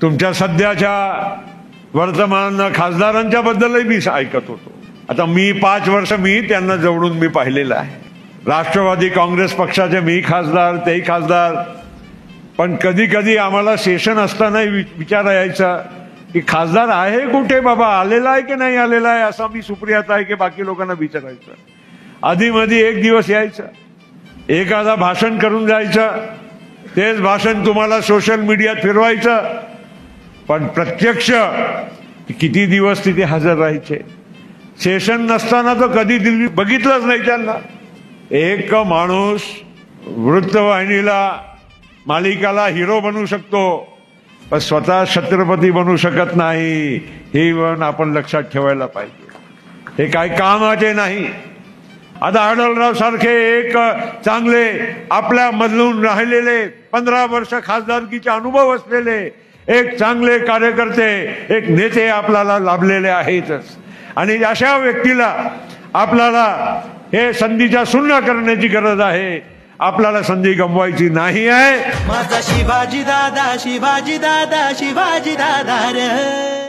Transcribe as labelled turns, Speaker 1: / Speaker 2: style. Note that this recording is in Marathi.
Speaker 1: तुमच्या सध्याच्या वर्तमान खासदारांच्या बद्दलही मी ऐकत होतो। आता मी 5 वर्ष त्यांना जवळून मी पाहिलेलं आहे। राष्ट्रवादी काँग्रेस पक्षाचे मी खासदार, तेही खासदार, पण कधी कधी आम्हाला सेशन असताना विचार यायचा की खासदार आहे कुठे बाबा, आलेला आहे की नाही आलेला आहे, असं मी सुप्रियाता आहे की बाकी लोकांना विचारायचं। आधीमध्ये एक दिवस यायचा, एखादा भाषण करून जायचं, तेच भाषण तुम्हाला सोशल मीडियात फिरवायचं, पण प्रत्यक्ष किती दिवस तिथे हजर राहायचे। सेशन नसताना तर कधी दिल्ली बघितलंच नाही त्यांना। एक माणूस वृत्तवाहिनीला मालिकाला हिरो बनू शकतो, पण स्वतः छत्रपती बनू शकत नाही, हे आपण लक्षात ठेवायला पाहिजे। हे काय कामाचे नाही। आता आढळराव सारखे एक चांगले आपल्या मधून राहिलेले 15 वर्ष खासदारकीचे अनुभव असलेले एक चांगले कार्यकर्ते, एक नेते आपल्याला लाभलेले आहेतच, आणि अशा व्यक्तीला आपल्याला हे संधीचा शून्य करण्याची गरज आहे। आपल्याला संधी गमवायची नाही आहे।
Speaker 2: माझा शिवाजी दादा, शिवाजी दादा, शिवाजी दादा रे।